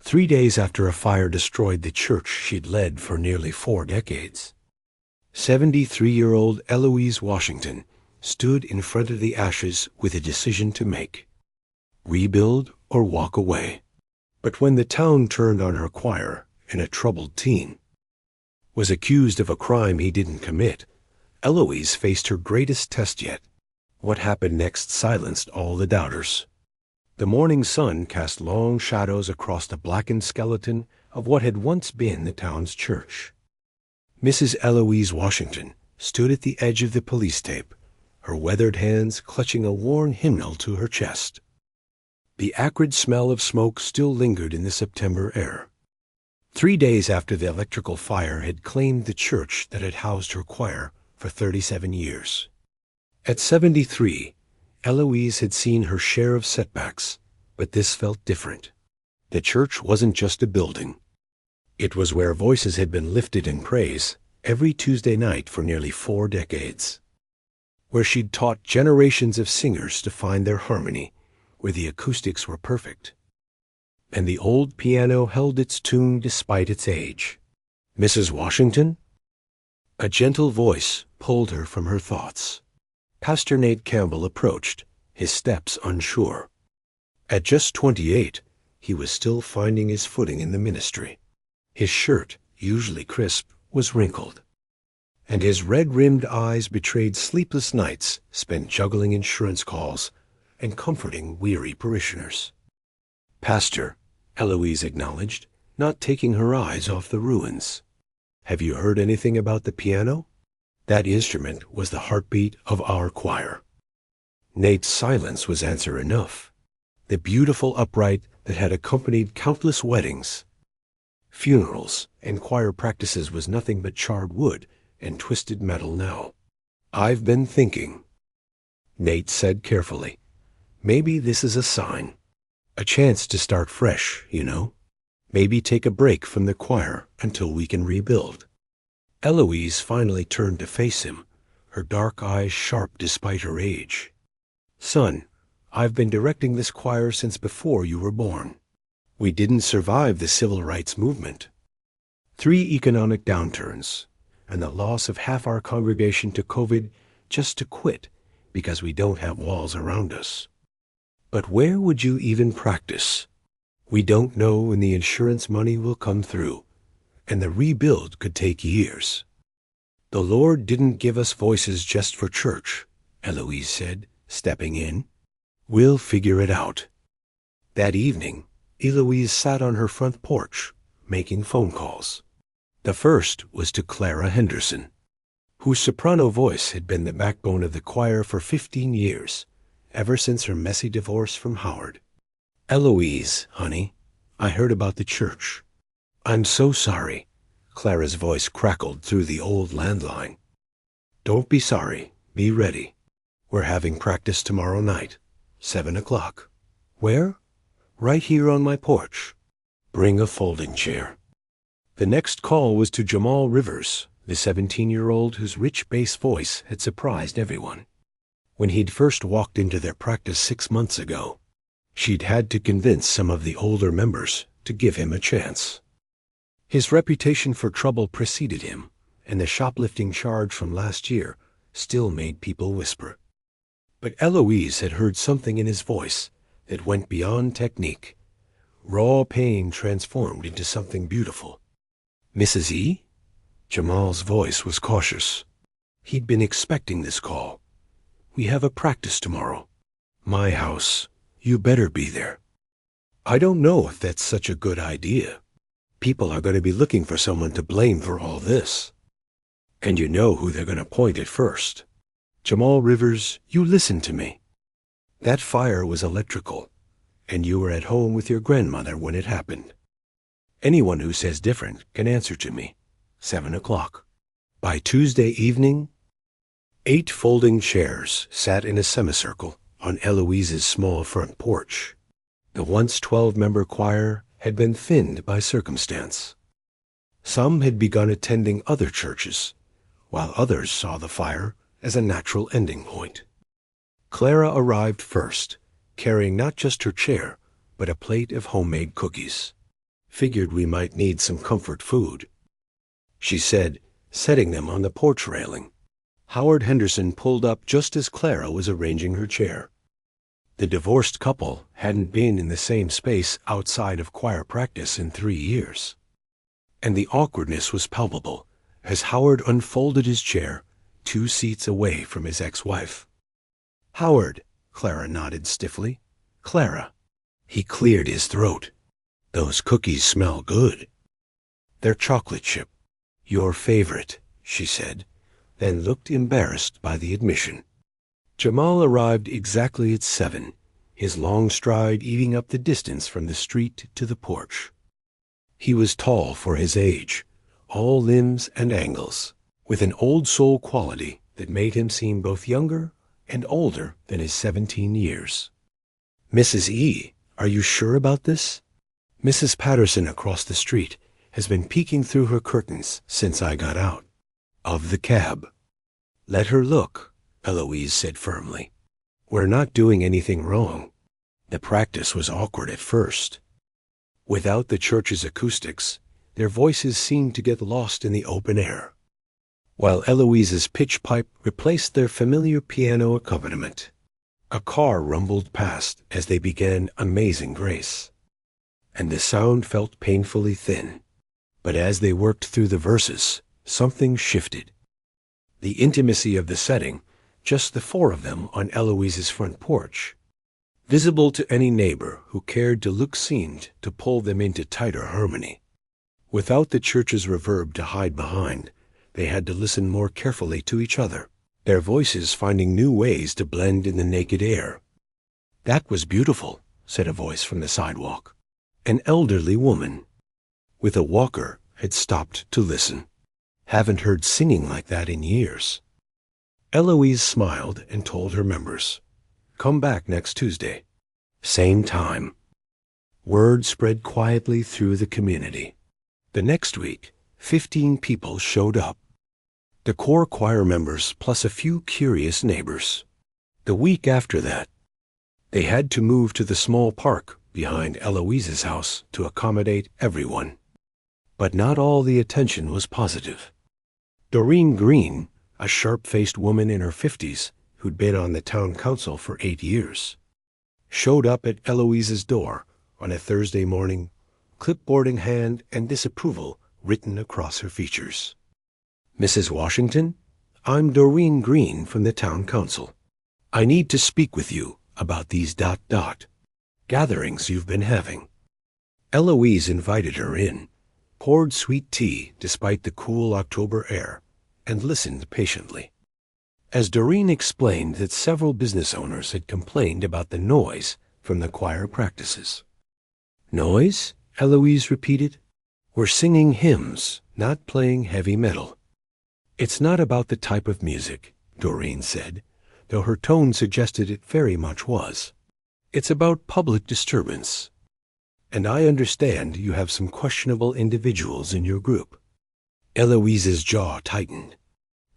3 days after a fire destroyed the church she'd led for nearly 4 decades. 73-year-old Eloise Washington stood in front of the ashes with a decision to make: rebuild or walk away. But when the town turned on her choir and a troubled teen was accused of a crime he didn't commit, Eloise faced her greatest test yet. What happened next silenced all the doubters. The morning sun cast long shadows across the blackened skeleton of what had once been the town's church. Mrs. Eloise Washington stood at the edge of the police tape, her weathered hands clutching a worn hymnal to her chest. The acrid smell of smoke still lingered in the September air. 3 days after the electrical fire had claimed the church that had housed her choir for 37 years. At 73, Eloise had seen her share of setbacks, but this felt different. The church wasn't just a building. It was where voices had been lifted in praise every Tuesday night for nearly 4 decades. Where she'd taught generations of singers to find their harmony, where the acoustics were perfect. And the old piano held its tune despite its age. Mrs. Washington? A gentle voice pulled her from her thoughts. Pastor Nate Campbell approached, his steps unsure. At just 28, he was still finding his footing in the ministry. His shirt, usually crisp, was wrinkled, and his red-rimmed eyes betrayed sleepless nights spent juggling insurance calls and comforting weary parishioners. "Pastor," Eloise acknowledged, not taking her eyes off the ruins. "Have you heard anything about the piano? That instrument was the heartbeat of our choir." Nate's silence was answer enough. The beautiful upright that had accompanied countless weddings, funerals, and choir practices was nothing but charred wood and twisted metal now. "I've been thinking," Nate said carefully. "Maybe this is a sign. A chance to start fresh, you know. Maybe take a break from the choir until we can rebuild." Eloise finally turned to face him, her dark eyes sharp despite her age. "Son, I've been directing this choir since before you were born. We didn't survive the civil rights movement. 3 economic downturns, and the loss of half our congregation to COVID just to quit because we don't have walls around us. But where would you even practice? We don't know when the insurance money will come through, and the rebuild could take years." "The Lord didn't give us voices just for church," Eloise said, stepping in. "We'll figure it out." That evening, Eloise sat on her front porch, making phone calls. The first was to Clara Henderson, whose soprano voice had been the backbone of the choir for 15 years, ever since her messy divorce from Howard. "Eloise, honey, I heard about the church. I'm so sorry." Clara's voice crackled through the old landline. "Don't be sorry. Be ready. We're having practice tomorrow night, 7 o'clock. Where? Right here on my porch. Bring a folding chair." The next call was to Jamal Rivers, the 17-year-old whose rich bass voice had surprised everyone. When he'd first walked into their practice 6 months ago, she'd had to convince some of the older members to give him a chance. His reputation for trouble preceded him, and the shoplifting charge from last year still made people whisper. But Eloise had heard something in his voice that went beyond technique. Raw pain transformed into something beautiful. "Mrs. E?" Jamal's voice was cautious. He'd been expecting this call. "We have a practice tomorrow. My house. You better be there." "I don't know if that's such a good idea. People are going to be looking for someone to blame for all this. And you know who they're going to point at first. Jamal Rivers, you listen to me. That fire was electrical, and you were at home with your grandmother when it happened. Anyone who says different can answer to me. 7 o'clock. By Tuesday evening, 8 folding chairs sat in a semicircle on Eloise's small front porch. The once 12-member choir had been thinned by circumstance. Some had begun attending other churches, while others saw the fire as a natural ending point. Clara arrived first, carrying not just her chair, but a plate of homemade cookies. Figured we might need some comfort food," she said, setting them on the porch railing. Howard Henderson pulled up just as Clara was arranging her chair. The divorced couple hadn't been in the same space outside of choir practice in 3 years, and the awkwardness was palpable as Howard unfolded his chair 2 seats away from his ex-wife. "Howard," Clara nodded stiffly. "Clara." He cleared his throat. "Those cookies smell good." "They're chocolate chip. Your favorite," she said, then looked embarrassed by the admission. Jamal arrived exactly at 7, his long stride eating up the distance from the street to the porch. He was tall for his age, all limbs and angles, with an old soul quality that made him seem both younger and older than his 17 years. "Mrs. E., are you sure about this? Mrs. Patterson across the street has been peeking through her curtains since I got out of the cab." "Let her look," Eloise said firmly. "We're not doing anything wrong." The practice was awkward at first. Without the church's acoustics, their voices seemed to get lost in the open air, while Eloise's pitch pipe replaced their familiar piano accompaniment. A car rumbled past as they began Amazing Grace, and the sound felt painfully thin. But as they worked through the verses, something shifted. The intimacy of the setting, just the 4 of them on Eloise's front porch, visible to any neighbor who cared to look, seemed to pull them into tighter harmony. Without the church's reverb to hide behind, they had to listen more carefully to each other, their voices finding new ways to blend in the naked air. "That was beautiful," said a voice from the sidewalk. An elderly woman with a walker had stopped to listen. "Haven't heard singing like that in years." Eloise smiled and told her members, "Come back next Tuesday. Same time." Word spread quietly through the community. The next week, 15 people showed up. The core choir members plus a few curious neighbors. The week after that, they had to move to the small park behind Eloise's house to accommodate everyone. But not all the attention was positive. Doreen Green, a sharp-faced woman in her 50s who'd been on the town council for 8 years, showed up at Eloise's door on a Thursday morning, clipboard in hand and disapproval written across her features. "Mrs. Washington, I'm Doreen Green from the town council. I need to speak with you about these ... gatherings you've been having." Eloise invited her in, poured sweet tea despite the cool October air, and listened patiently. As Doreen explained that several business owners had complained about the noise from the choir practices. "Noise?" Eloise repeated. "We're singing hymns, not playing heavy metal." "It's not about the type of music," Doreen said, though her tone suggested it very much was. "It's about public disturbance. And I understand you have some questionable individuals in your group." Eloise's jaw tightened.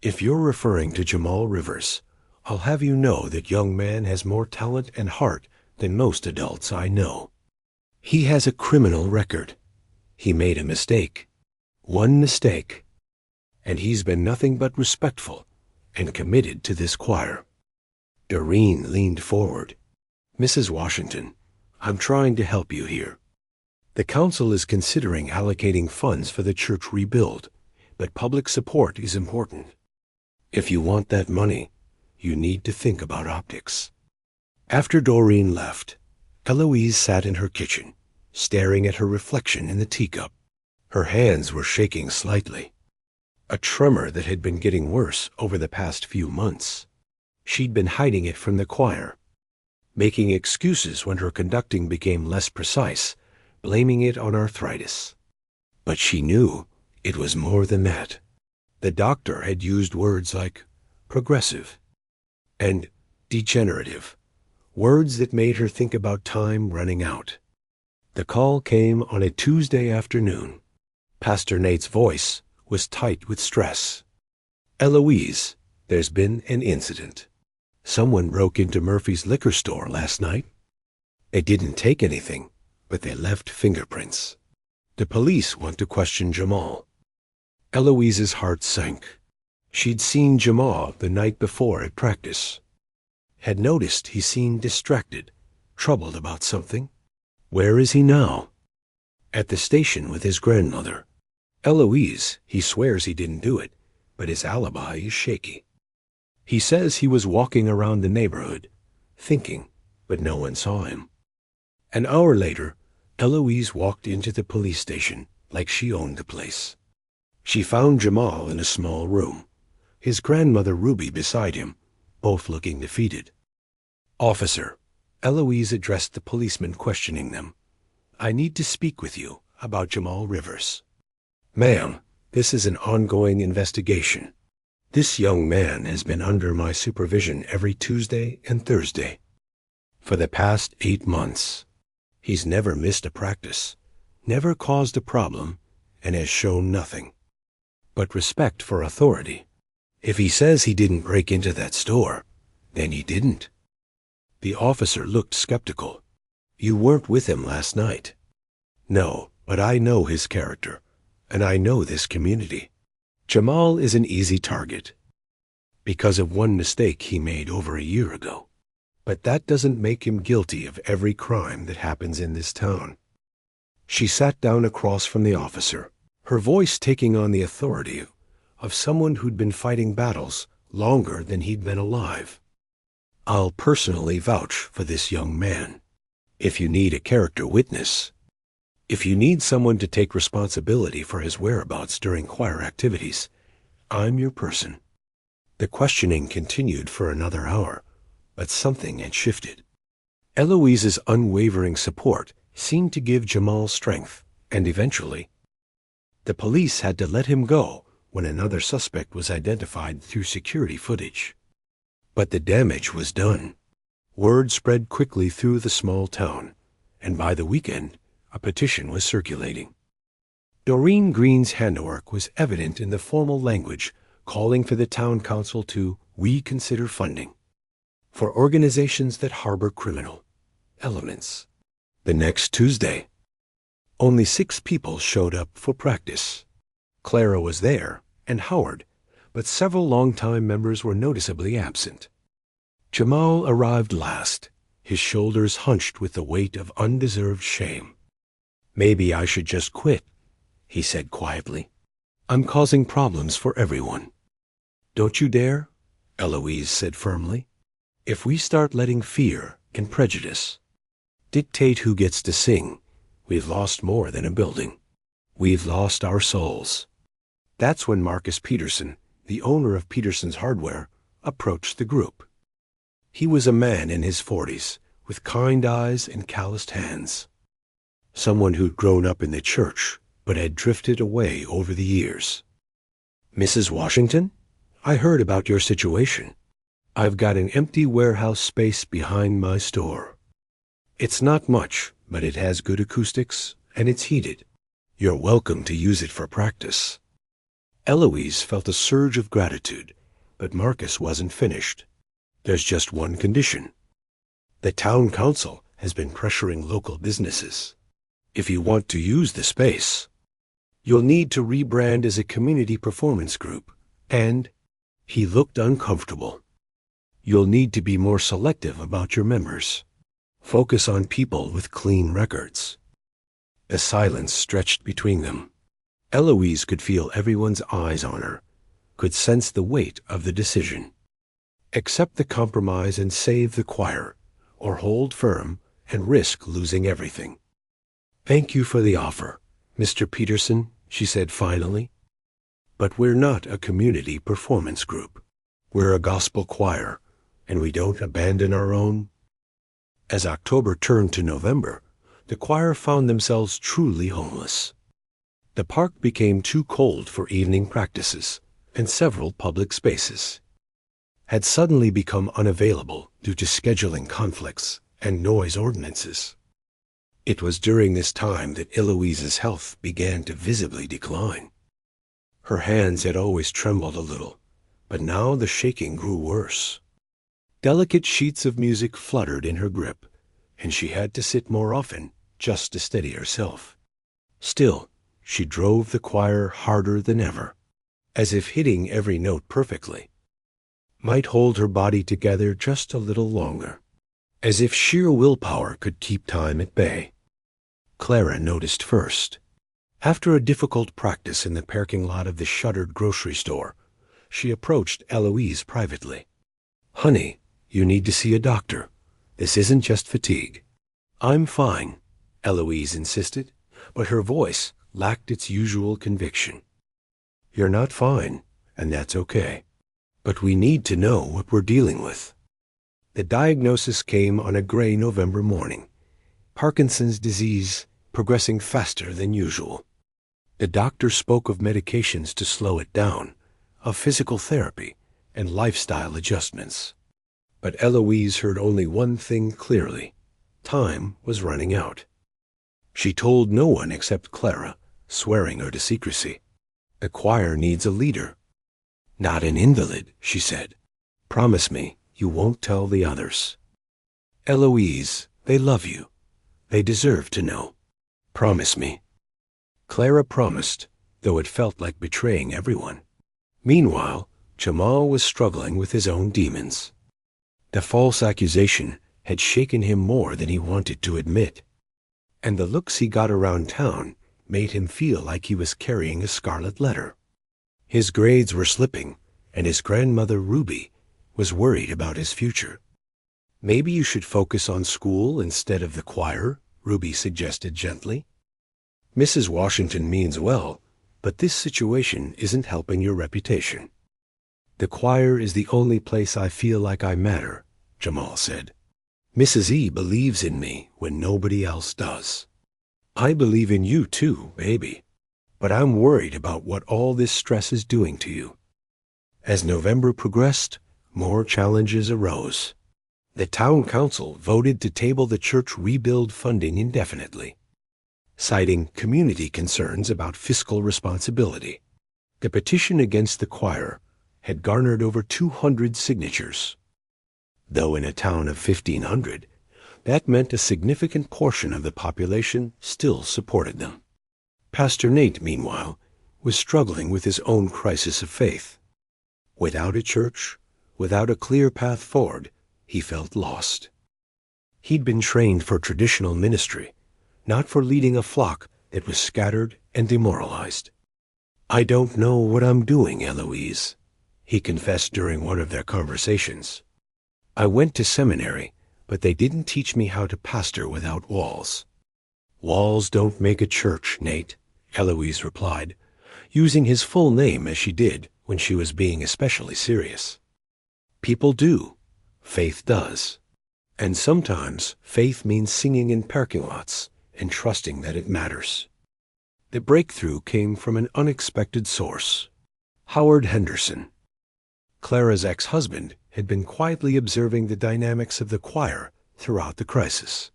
"If you're referring to Jamal Rivers, I'll have you know that young man has more talent and heart than most adults I know. He has a criminal record. He made a mistake. One mistake. And he's been nothing but respectful and committed to this choir." Doreen leaned forward. "Mrs. Washington, I'm trying to help you here. The council is considering allocating funds for the church rebuild, but public support is important. If you want that money, you need to think about optics." After Doreen left, Eloise sat in her kitchen, staring at her reflection in the teacup. Her hands were shaking slightly, a tremor that had been getting worse over the past few months. She'd been hiding it from the choir, making excuses when her conducting became less precise, blaming it on arthritis. But she knew it was more than that. The doctor had used words like progressive and degenerative, words that made her think about time running out. The call came on a Tuesday afternoon. Pastor Nate's voice was tight with stress. "Eloise, there's been an incident. Someone broke into Murphy's liquor store last night. They didn't take anything, but they left fingerprints." The police want to question Jamal. Eloise's heart sank. She'd seen Jamal the night before at practice. Had noticed he seemed distracted, troubled about something. Where is he now? At the station with his grandmother. Eloise, he swears he didn't do it, but his alibi is shaky. He says he was walking around the neighborhood, thinking, but no one saw him. An hour later, Eloise walked into the police station like she owned the place. She found Jamal in a small room, his grandmother Ruby beside him, both looking defeated. "Officer," Eloise addressed the policeman questioning them, "I need to speak with you about Jamal Rivers." "Ma'am, this is an ongoing investigation. This young man has been under my supervision every Tuesday and Thursday for the past 8 months. He's never missed a practice, never caused a problem, and has shown nothing but respect for authority. If he says he didn't break into that store, then he didn't." The officer looked skeptical. "You weren't with him last night." "No, but I know his character, and I know this community. Jamal is an easy target because of one mistake he made over a year ago. But that doesn't make him guilty of every crime that happens in this town." She sat down across from the officer, her voice taking on the authority of someone who'd been fighting battles longer than he'd been alive. "I'll personally vouch for this young man. If you need a character witness, if you need someone to take responsibility for his whereabouts during choir activities, I'm your person." The questioning continued for another hour, but something had shifted. Eloise's unwavering support seemed to give Jamal strength, and eventually, the police had to let him go when another suspect was identified through security footage. But the damage was done. Word spread quickly through the small town, and by the weekend, a petition was circulating. Doreen Green's handiwork was evident in the formal language calling for the town council to reconsider funding for organizations that harbor criminal elements. The next Tuesday, only 6 people showed up for practice. Clara was there, and Howard, but several longtime members were noticeably absent. Jamal arrived last, his shoulders hunched with the weight of undeserved shame. "Maybe I should just quit," he said quietly. "I'm causing problems for everyone." "Don't you dare," Eloise said firmly. "If we start letting fear and prejudice dictate who gets to sing, we've lost more than a building. We've lost our souls." That's when Marcus Peterson, the owner of Peterson's Hardware, approached the group. He was a man in his 40s, with kind eyes and calloused hands. Someone who'd grown up in the church, but had drifted away over the years. "Mrs. Washington, I heard about your situation. I've got an empty warehouse space behind my store. It's not much, but it has good acoustics, and it's heated. You're welcome to use it for practice." Eloise felt a surge of gratitude, but Marcus wasn't finished. "There's just one condition. The town council has been pressuring local businesses. If you want to use the space, you'll need to rebrand as a community performance group, and—" he looked uncomfortable. "You'll need to be more selective about your members. Focus on people with clean records." A silence stretched between them. Eloise could feel everyone's eyes on her, could sense the weight of the decision. Accept the compromise and save the choir, or hold firm and risk losing everything. "Thank you for the offer, Mr. Peterson," she said finally. "But we're not a community performance group. We're a gospel choir, and we don't abandon our own." As October turned to November, the choir found themselves truly homeless. The park became too cold for evening practices, and several public spaces had suddenly become unavailable due to scheduling conflicts and noise ordinances. It was during this time that Eloise's health began to visibly decline. Her hands had always trembled a little, but now the shaking grew worse. Delicate sheets of music fluttered in her grip, and she had to sit more often just to steady herself. Still, she drove the choir harder than ever, as if hitting every note perfectly might hold her body together just a little longer, as if sheer willpower could keep time at bay. Clara noticed first. After a difficult practice in the parking lot of the shuttered grocery store, she approached Eloise privately. "Honey, you need to see a doctor. This isn't just fatigue." "I'm fine," Eloise insisted, but her voice lacked its usual conviction. "You're not fine, and that's okay. But we need to know what we're dealing with." The diagnosis came on a gray November morning. Parkinson's disease progressing faster than usual. The doctor spoke of medications to slow it down, of physical therapy, and lifestyle adjustments. But Eloise heard only one thing clearly. Time was running out. She told no one except Clara, swearing her to secrecy. "The choir needs a leader." "Not an invalid," she said. "Promise me you won't tell the others." "Eloise, they love you. They deserve to know. Promise me." Clara promised, though it felt like betraying everyone. Meanwhile, Jamal was struggling with his own demons. The false accusation had shaken him more than he wanted to admit, and the looks he got around town made him feel like he was carrying a scarlet letter. His grades were slipping, and his grandmother, Ruby, was worried about his future. "Maybe you should focus on school instead of the choir," Ruby suggested gently. "Mrs. Washington means well, but this situation isn't helping your reputation." "The choir is the only place I feel like I matter," Jamal said. "Mrs. E believes in me when nobody else does." "I believe in you too, baby. But I'm worried about what all this stress is doing to you." As November progressed, more challenges arose. The town council voted to table the church rebuild funding indefinitely, citing community concerns about fiscal responsibility. The petition against the choir had garnered over 200 signatures. Though in a town of 1,500, that meant a significant portion of the population still supported them. Pastor Nate, meanwhile, was struggling with his own crisis of faith. Without a church, without a clear path forward, he felt lost. He'd been trained for traditional ministry, not for leading a flock that was scattered and demoralized. "I don't know what I'm doing, Eloise," he confessed during one of their conversations. "I went to seminary, but they didn't teach me how to pastor without walls." "Walls don't make a church, Nate," Eloise replied, using his full name as she did when she was being especially serious. "People do. Faith does. And sometimes faith means singing in parking lots and trusting that it matters." The breakthrough came from an unexpected source. Howard Henderson, Clara's ex-husband, had been quietly observing the dynamics of the choir throughout the crisis.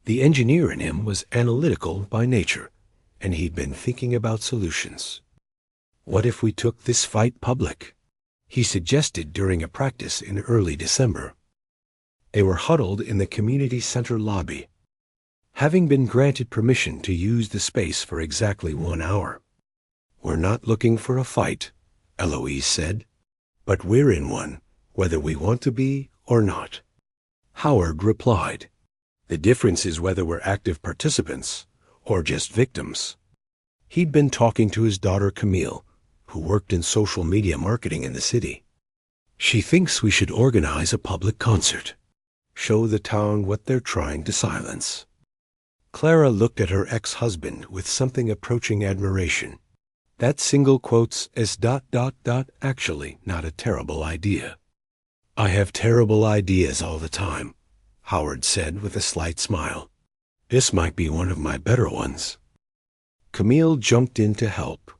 The engineer in him was analytical by nature, and he'd been thinking about solutions. "What if we took this fight public?" he suggested during a practice in early December. They were huddled in the community center lobby, having been granted permission to use the space for exactly 1 hour. "We're not looking for a fight," Eloise said, "but we're in one, whether we want to be or not." Howard replied, "The difference is whether we're active participants or just victims." He'd been talking to his daughter Camille, who worked in social media marketing in the city. "She thinks we should organize a public concert, show the town what they're trying to silence." Clara looked at her ex-husband with something approaching admiration. That single quotes as ... actually not a terrible idea. "I have terrible ideas all the time," Howard said with a slight smile. "This might be one of my better ones." Camille jumped in to help.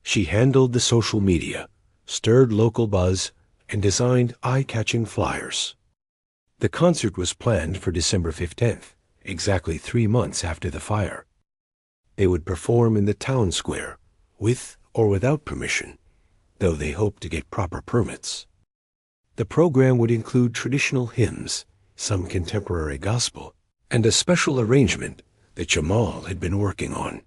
She handled the social media, stirred local buzz, and designed eye-catching flyers. The concert was planned for December 15th, exactly 3 months after the fire. They would perform in the town square, with or without permission, though they hoped to get proper permits. The program would include traditional hymns, some contemporary gospel, and a special arrangement that Jamal had been working on.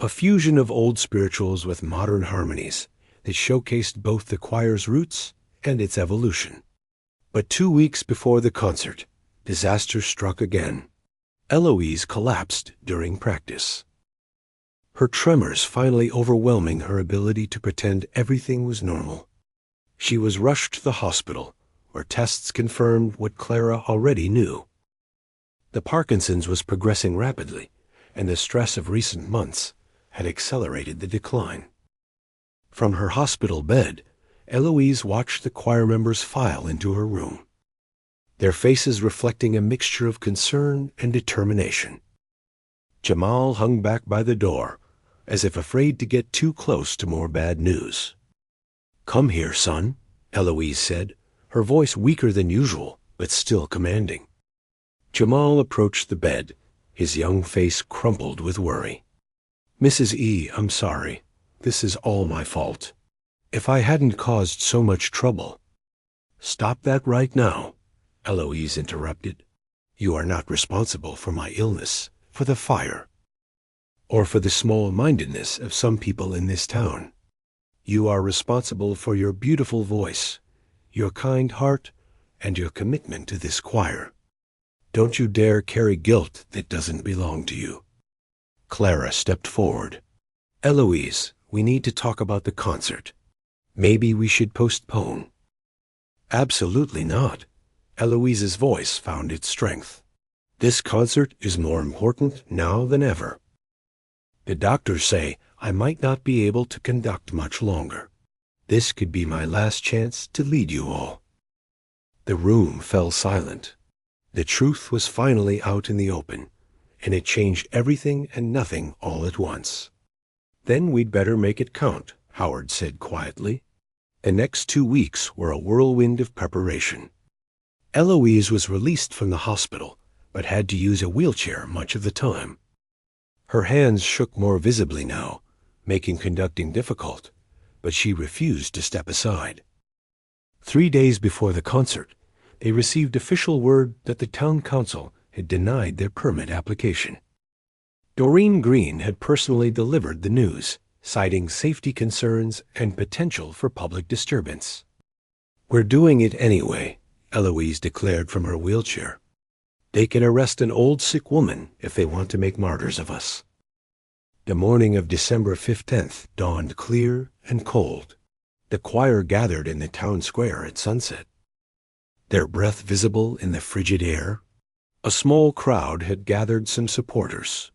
a fusion of old spirituals with modern harmonies that showcased both the choir's roots and its evolution. But 2 weeks before the concert, disaster struck again. Eloise collapsed during practice, her tremors finally overwhelming her ability to pretend everything was normal. She was rushed to the hospital, where tests confirmed what Clara already knew. The Parkinson's was progressing rapidly, and the stress of recent months had accelerated the decline. From her hospital bed, Eloise watched the choir members file into her room, their faces reflecting a mixture of concern and determination. Jamal hung back by the door, as if afraid to get too close to more bad news. "Come here, son," Eloise said, her voice weaker than usual, but still commanding. Jamal approached the bed, his young face crumpled with worry. "Mrs. E., I'm sorry. This is all my fault. If I hadn't caused so much trouble—" "Stop that right now," Eloise interrupted. "You are not responsible for my illness, for the fire, or for the small-mindedness of some people in this town. You are responsible for your beautiful voice, your kind heart, and your commitment to this choir. Don't you dare carry guilt that doesn't belong to you." Clara stepped forward. "Eloise, we need to talk about the concert. Maybe we should postpone." "Absolutely not." Eloise's voice found its strength. "This concert is more important now than ever. The doctors say I might not be able to conduct much longer. This could be my last chance to lead you all." The room fell silent. The truth was finally out in the open, and it changed everything and nothing all at once. "Then we'd better make it count," Howard said quietly. The next 2 weeks were a whirlwind of preparation. Eloise was released from the hospital, but had to use a wheelchair much of the time. Her hands shook more visibly now, making conducting difficult, but she refused to step aside. 3 days before the concert, they received official word that the town council had denied their permit application. Doreen Green had personally delivered the news, citing safety concerns and potential for public disturbance. "We're doing it anyway," Eloise declared from her wheelchair. "They can arrest an old sick woman if they want to make martyrs of us." The morning of December 15th dawned clear and cold. The choir gathered in the town square at sunset, their breath visible in the frigid air. A small crowd had gathered, some supporters,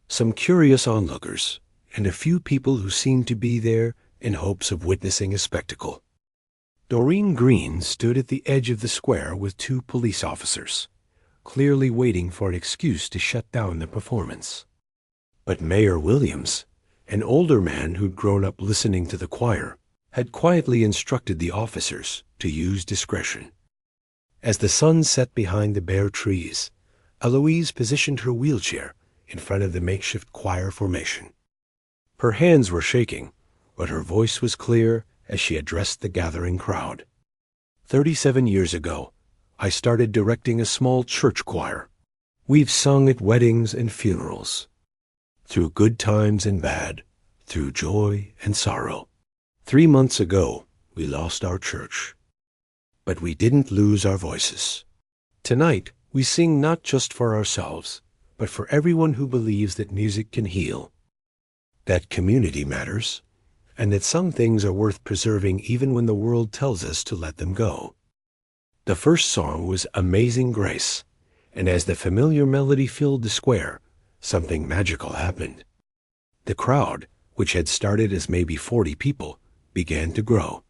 some curious onlookers, and a few people who seemed to be there in hopes of witnessing a spectacle. Doreen Green stood at the edge of the square with 2 police officers, clearly waiting for an excuse to shut down the performance. But Mayor Williams, an older man who'd grown up listening to the choir, had quietly instructed the officers to use discretion. As the sun set behind the bare trees, Eloise positioned her wheelchair in front of the makeshift choir formation. Her hands were shaking, but her voice was clear as she addressed the gathering crowd. 37 years ago, I started directing a small church choir. We've sung at weddings and funerals, through good times and bad, through joy and sorrow. 3 months ago, we lost our church, but we didn't lose our voices. Tonight, we sing not just for ourselves, but for everyone who believes that music can heal, that community matters, and that some things are worth preserving even when the world tells us to let them go." The first song was Amazing Grace, and as the familiar melody filled the square, something magical happened. The crowd, which had started as maybe 40 people, began to grow.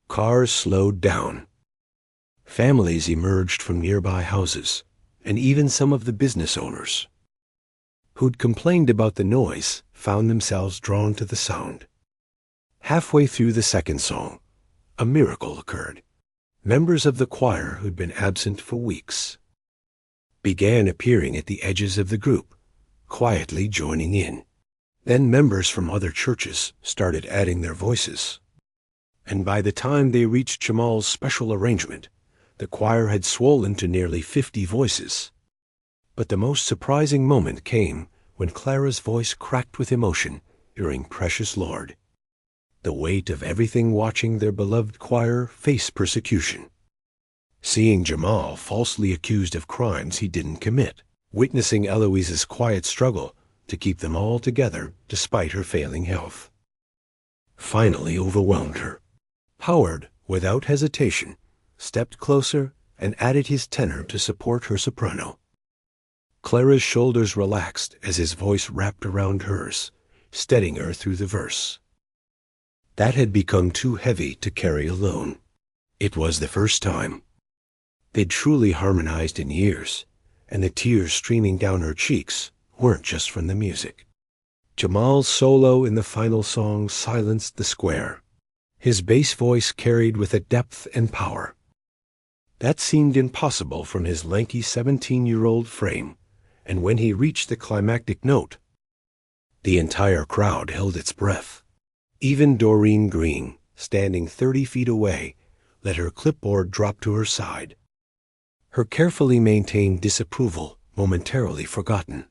Cars slowed down. Families emerged from nearby houses, and even some of the business owners, who'd complained about the noise, found themselves drawn to the sound. Halfway through the second song, a miracle occurred. Members of the choir who'd been absent for weeks began appearing at the edges of the group, quietly joining in. Then members from other churches started adding their voices, and by the time they reached Jamal's special arrangement, the choir had swollen to nearly 50 voices. But the most surprising moment came when Clara's voice cracked with emotion during Precious Lord. The weight of everything watching their beloved choir face persecution. Seeing Jamal falsely accused of crimes he didn't commit. Witnessing Eloise's quiet struggle to keep them all together despite her failing health. Finally overwhelmed her. Howard, without hesitation, stepped closer and added his tenor to support her soprano. Clara's shoulders relaxed as his voice wrapped around hers, steadying her through the verse. That had become too heavy to carry alone. It was the first time. They'd truly harmonized in years, and the tears streaming down her cheeks weren't just from the music. Jamal's solo in the final song silenced the square. His bass voice carried with a depth and power that seemed impossible from his lanky 17-year-old frame, and when he reached the climactic note, the entire crowd held its breath. Even Doreen Green, standing 30 feet away, let her clipboard drop to her side, her carefully maintained disapproval momentarily forgotten.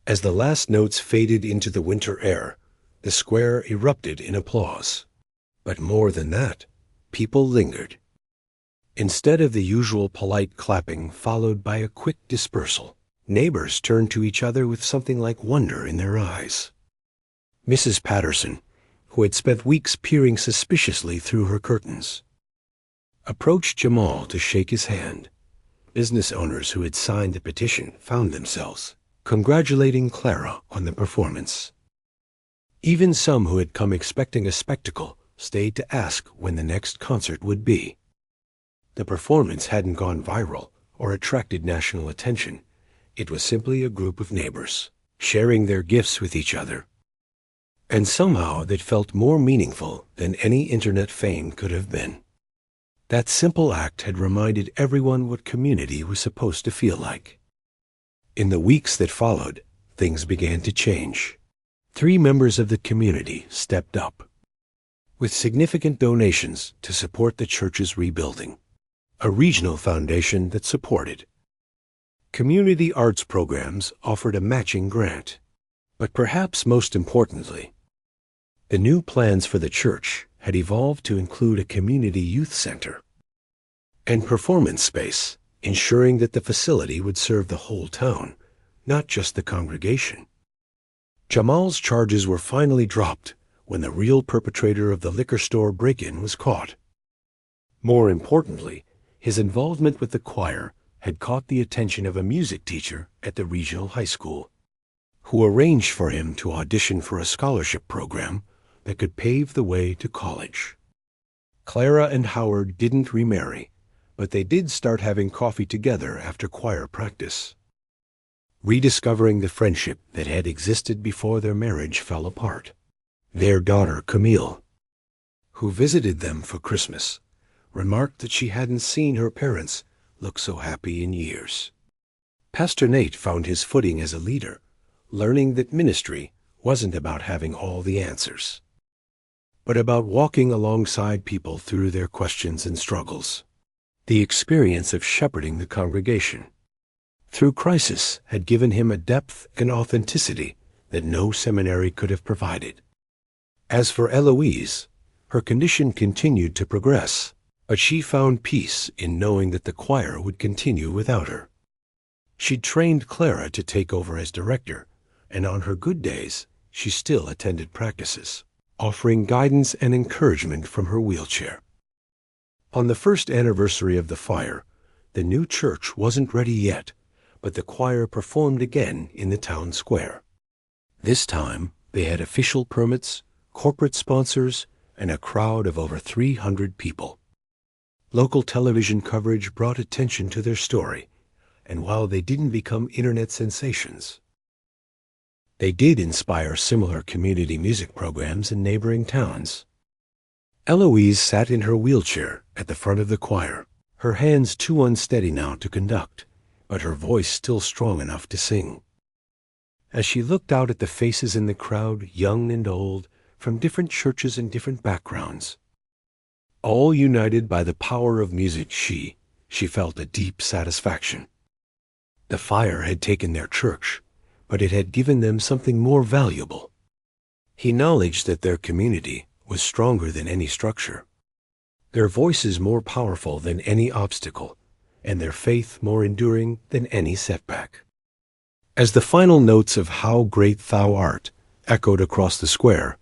As the last notes faded into the winter air, the square erupted in applause. But more than that, people lingered. Instead of the usual polite clapping followed by a quick dispersal, neighbors turned to each other with something like wonder in their eyes. Mrs. Patterson, who had spent weeks peering suspiciously through her curtains, approached Jamal to shake his hand. Business owners who had signed the petition found themselves congratulating Clara on the performance. Even some who had come expecting a spectacle stayed to ask when the next concert would be. The performance hadn't gone viral or attracted national attention. It was simply a group of neighbors sharing their gifts with each other. And somehow that felt more meaningful than any internet fame could have been. That simple act had reminded everyone what community was supposed to feel like. In the weeks that followed, things began to change. 3 members of the community stepped up with significant donations to support the church's rebuilding. A regional foundation that supported community arts programs offered a matching grant. But perhaps most importantly, the new plans for the church had evolved to include a community youth center and performance space, ensuring that the facility would serve the whole town, not just the congregation. Jamal's charges were finally dropped when the real perpetrator of the liquor store break-in was caught. More importantly, his involvement with the choir had caught the attention of a music teacher at the regional high school, who arranged for him to audition for a scholarship program that could pave the way to college. Clara and Howard didn't remarry, but they did start having coffee together after choir practice, rediscovering the friendship that had existed before their marriage fell apart. Their daughter, Camille, who visited them for Christmas, remarked that she hadn't seen her parents look so happy in years. Pastor Nate found his footing as a leader, learning that ministry wasn't about having all the answers, but about walking alongside people through their questions and struggles. The experience of shepherding the congregation through crisis had given him a depth and authenticity that no seminary could have provided. As for Eloise, her condition continued to progress, but she found peace in knowing that the choir would continue without her. She'd trained Clara to take over as director, and on her good days, she still attended practices, offering guidance and encouragement from her wheelchair. On the first anniversary of the fire, the new church wasn't ready yet, but the choir performed again in the town square. This time, they had official permits, corporate sponsors, and a crowd of over 300 people. Local television coverage brought attention to their story, and while they didn't become internet sensations, they did inspire similar community music programs in neighboring towns. Eloise sat in her wheelchair at the front of the choir, her hands too unsteady now to conduct, but her voice still strong enough to sing. As she looked out at the faces in the crowd, young and old, from different churches and different backgrounds, all united by the power of music, she felt a deep satisfaction. The fire had taken their church, but it had given them something more valuable. He acknowledged that their community was stronger than any structure, their voices more powerful than any obstacle, and their faith more enduring than any setback. As the final notes of "How Great Thou Art" echoed across the square,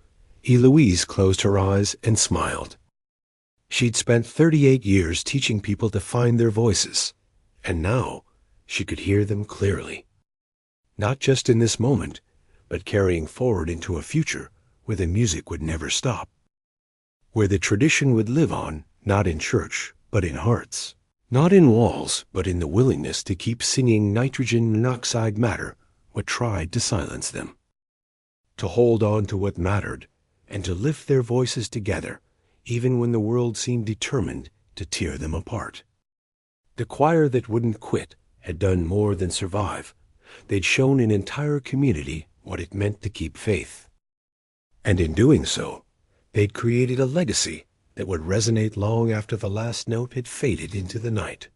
Eloise closed her eyes and smiled. She'd spent 38 years teaching people to find their voices, and now she could hear them clearly. Not just in this moment, but carrying forward into a future where the music would never stop, where the tradition would live on, not in church, but in hearts, not in walls, but in the willingness to keep singing nitrogen monoxide matter what tried to silence them, to hold on to what mattered, and to lift their voices together even when the world seemed determined to tear them apart. The choir that wouldn't quit had done more than survive. They'd shown an entire community what it meant to keep faith. And in doing so, they'd created a legacy that would resonate long after the last note had faded into the night.